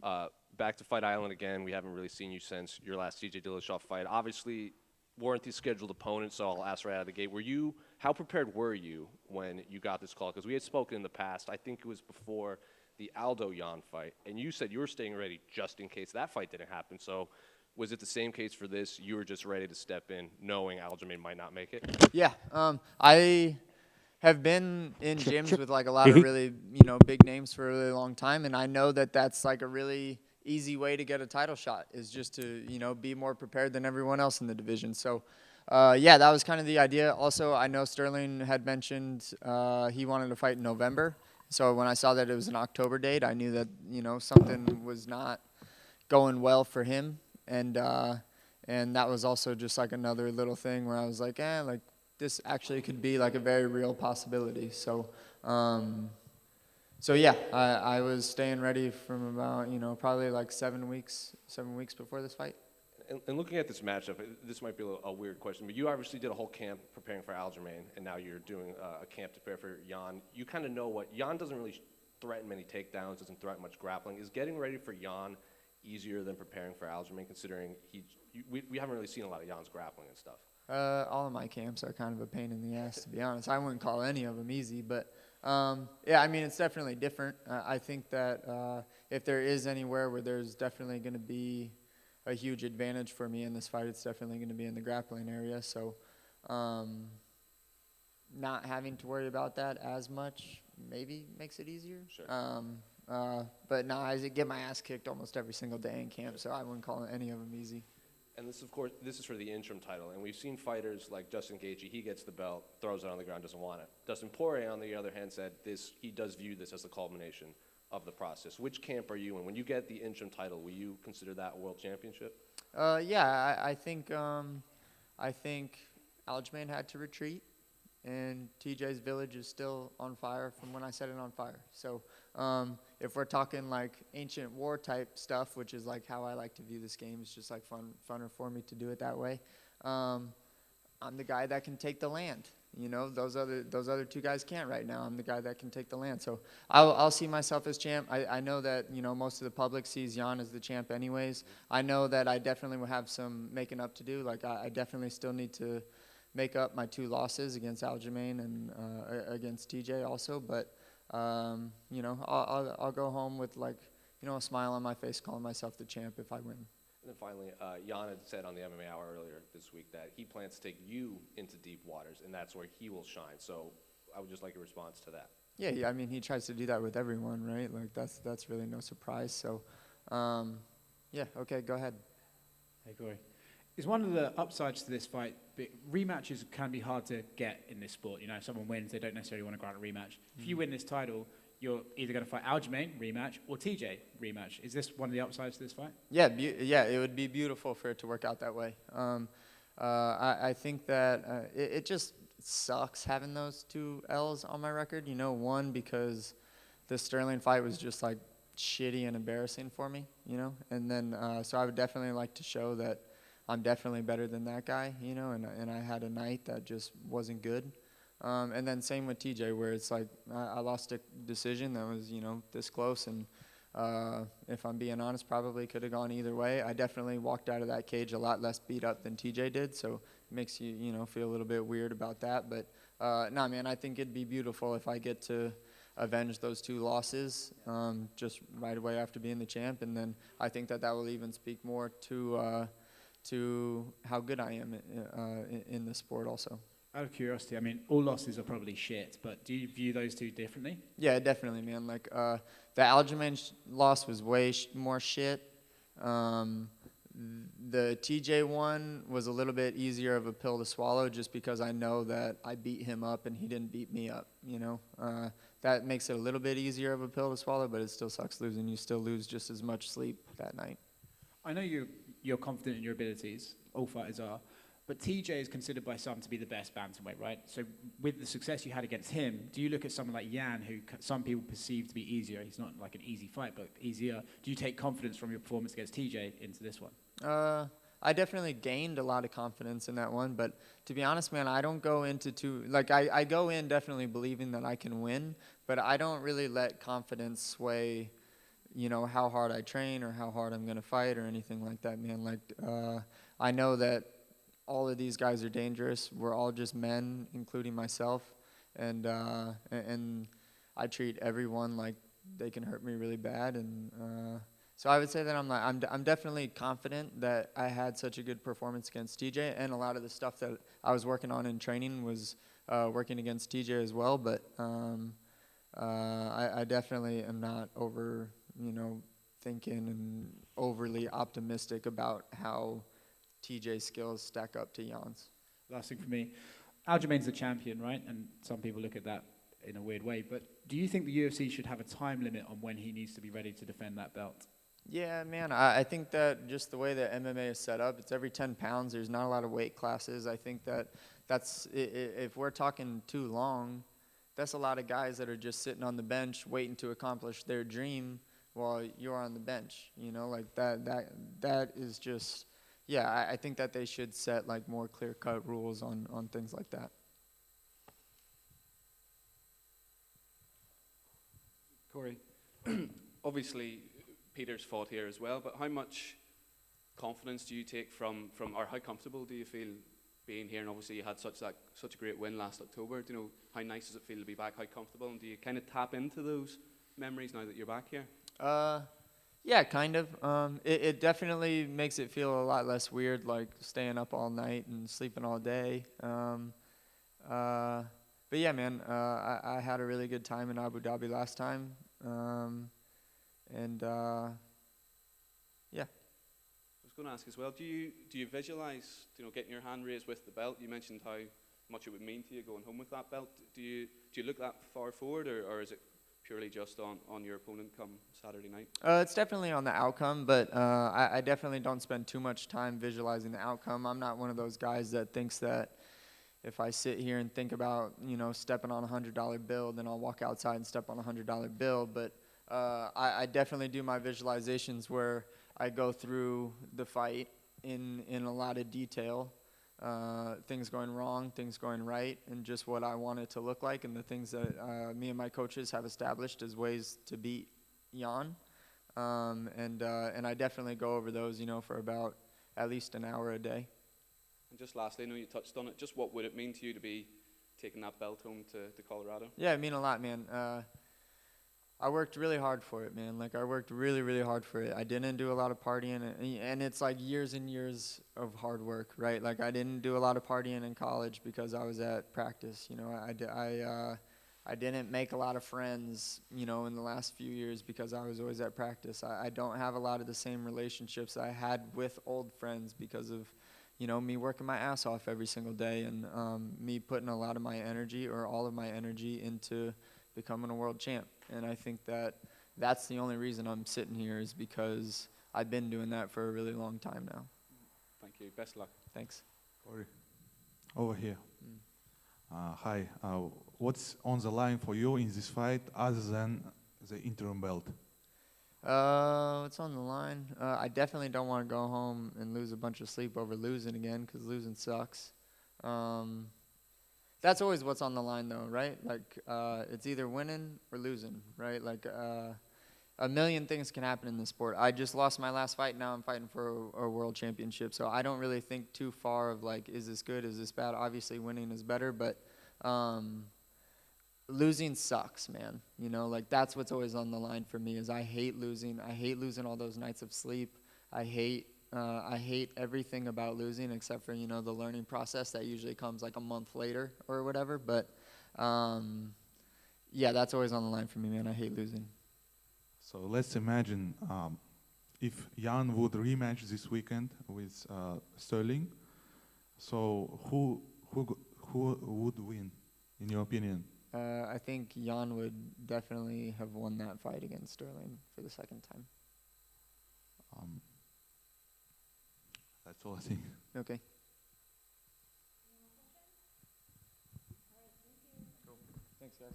Back to Fight Island again. We haven't really seen you since your last TJ Dillashaw fight. Obviously, weren't the scheduled opponents, so I'll ask right out of the gate. How prepared were you when you got this call? Because we had spoken in the past. I think it was before the Aldo Yan fight, and you said you were staying ready just in case that fight didn't happen. So, was it the same case for this? You were just ready to step in, knowing Aljamain might not make it. Yeah, I have been in gyms with like a lot of really, big names for a really long time, and I know that that's like a really easy way to get a title shot is just to, be more prepared than everyone else in the division. So, yeah, that was kind of the idea. Also, I know Sterling had mentioned he wanted to fight in November. So when I saw that it was an October date, I knew that, something was not going well for him, and that was also just like another little thing where I was like, like this actually could be like a very real possibility. So yeah, I was staying ready from about probably like 7 weeks before this fight. And looking at this matchup, this might be a weird question, but you obviously did a whole camp preparing for Aljamain, and now you're doing a camp to prepare for Yan. You kind of know what Yan doesn't really threaten many takedowns, doesn't threaten much grappling. Is getting ready for Yan easier than preparing for Aljamain, considering we haven't really seen a lot of Yan's grappling and stuff? All of my camps are kind of a pain in the ass, to be honest. I wouldn't call any of them easy, but yeah, I mean, it's definitely different. I think that if there is anywhere where there's definitely going to be a huge advantage for me in this fight, it's definitely going to be in the grappling area. So not having to worry about that as much maybe makes it easier. Sure. But no, I get my ass kicked almost every single day in camp, so I wouldn't call any of them easy. And this, of course, this is for the interim title. And we've seen fighters like Justin Gaethje. He gets the belt, throws it on the ground, doesn't want it. Dustin Poirier, on the other hand, said he does view this as the culmination of the process. Which camp are you in? When you get the interim title, will you consider that a world championship? Yeah, I think Aljamain had to retreat, and TJ's village is still on fire from when I set it on fire. So if we're talking like ancient war type stuff, which is like how I like to view this game, it's just like funner for me to do it that way. I'm the guy that can take the land. Those other two guys can't right now. I'm the guy that can take the land. So I'll see myself as champ. I know that, most of the public sees Yan as the champ anyways. I know that I definitely will have some making up to do. Like I definitely still need to make up my 2 losses against Aljamain and against TJ also. But, I'll go home with like, a smile on my face calling myself the champ if I win. And then finally, Yan had said on the MMA Hour earlier this week that he plans to take you into deep waters, and that's where he will shine. So I would just like a response to that. Yeah, I mean, he tries to do that with everyone, right? Like, that's really no surprise. So, yeah, okay, go ahead. Hey, Cory. Is one of the upsides to this fight, rematches can be hard to get in this sport. If someone wins, they don't necessarily want to grant a rematch. If you win this title, you're either going to fight Aljamain, rematch, or TJ, rematch. Is this one of the upsides to this fight? Yeah, it would be beautiful for it to work out that way. I think that it just sucks having those 2 L's on my record. One, because the Sterling fight was just like shitty and embarrassing for me, and then so I would definitely like to show that I'm definitely better than that guy, and I had a night that just wasn't good. And then same with TJ, where it's like I lost a decision that was, this close, and if I'm being honest, probably could have gone either way. I definitely walked out of that cage a lot less beat up than TJ did, so it makes you, feel a little bit weird about that. But no, man, I think it'd be beautiful if I get to avenge those 2 losses just right away after being the champ, and then I think that will even speak more to how good I am in the sport also. Out of curiosity, I mean, all losses are probably shit, but do you view those 2 differently? Yeah, definitely, man. Like, the Aljamain loss was way more shit. The TJ one was a little bit easier of a pill to swallow just because I know that I beat him up and he didn't beat me up, That makes it a little bit easier of a pill to swallow, but it still sucks losing. You still lose just as much sleep that night. I know you're confident in your abilities. All fighters are. But TJ is considered by some to be the best bantamweight, right? So with the success you had against him, do you look at someone like Yan, who some people perceive to be easier? He's not like an easy fight, but easier. Do you take confidence from your performance against TJ into this one? I definitely gained a lot of confidence in that one, but to be honest, man, I don't go into I go in definitely believing that I can win, but I don't really let confidence sway how hard I train or how hard I'm gonna fight or anything like that, man. Like, I know that all of these guys are dangerous. We're all just men, including myself, and I treat everyone like they can hurt me really bad. And so I would say that I'm definitely confident that I had such a good performance against TJ, and a lot of the stuff that I was working on in training was working against TJ as well. But I definitely am not thinking and overly optimistic about how TJ's skills stack up to Jan's. Last thing for me, Aljamain's the champion, right? And some people look at that in a weird way. But do you think the UFC should have a time limit on when he needs to be ready to defend that belt? Yeah, man, I think that just the way that MMA is set up, it's every 10 pounds. There's not a lot of weight classes. I think if we're talking too long, that's a lot of guys that are just sitting on the bench waiting to accomplish their dream while you're on the bench. Like that is just, yeah, I think that they should set like more clear-cut rules on things like that. Cory, obviously Peter's fought here as well, but how much confidence do you take from or how comfortable do you feel being here? And obviously you had such a great win last October. Do you know, how nice does it feel to be back? How comfortable? And do you kind of tap into those memories now that you're back here? Yeah, kind of. It definitely makes it feel a lot less weird, like staying up all night and sleeping all day. But yeah, man, I had a really good time in Abu Dhabi last time. Yeah. I was going to ask as well, do you visualize, getting your hand raised with the belt? You mentioned how much it would mean to you going home with that belt. Do you look that far forward, or is it purely just on your opponent come Saturday night? It's definitely on the outcome, but I definitely don't spend too much time visualizing the outcome. I'm not one of those guys that thinks that if I sit here and think about, stepping on a $100 bill, then I'll walk outside and step on a $100 bill. But I definitely do my visualizations where I go through the fight in a lot of detail, things going wrong, things going right, and just what I want it to look like, and the things that me and my coaches have established as ways to beat Yan. And I definitely go over those, for about at least an hour a day. And just lastly, I know you touched on it, just what would it mean to you to be taking that belt home to Colorado? Yeah, it mean a lot, man. I worked really hard for it, man. Like, I worked really, really hard for it. I didn't do a lot of partying, and it's like years and years of hard work, right? Like, I didn't do a lot of partying in college because I was at practice. I didn't make a lot of friends, in the last few years because I was always at practice. I don't have a lot of the same relationships I had with old friends because of, me working my ass off every single day, and me putting a lot of my energy or all of my energy into becoming a world champ. And I think that that's the only reason I'm sitting here, is because I've been doing that for a really long time now. Thank you. Best of luck. Thanks. Cory, over here. Hi. What's on the line for you in this fight other than the interim belt? What's on the line? I definitely don't want to go home and lose a bunch of sleep over losing again, because losing sucks. That's always what's on the line, though, right? Like, it's either winning or losing, right? Like, a million things can happen in this sport. I just lost my last fight. Now I'm fighting for a world championship. So I don't really think too far of, like, is this good, is this bad? Obviously, winning is better, but losing sucks, man. Like, that's what's always on the line for me, is I hate losing. I hate losing all those nights of sleep. I hate everything about losing, except for, the learning process that usually comes like a month later or whatever. But, yeah, that's always on the line for me, man. I hate losing. So let's imagine if Yan would rematch this weekend with Sterling. So who would win, in your opinion? I think Yan would definitely have won that fight against Sterling for the second time. That's all I think. Okay. Cool. Thanks, guys.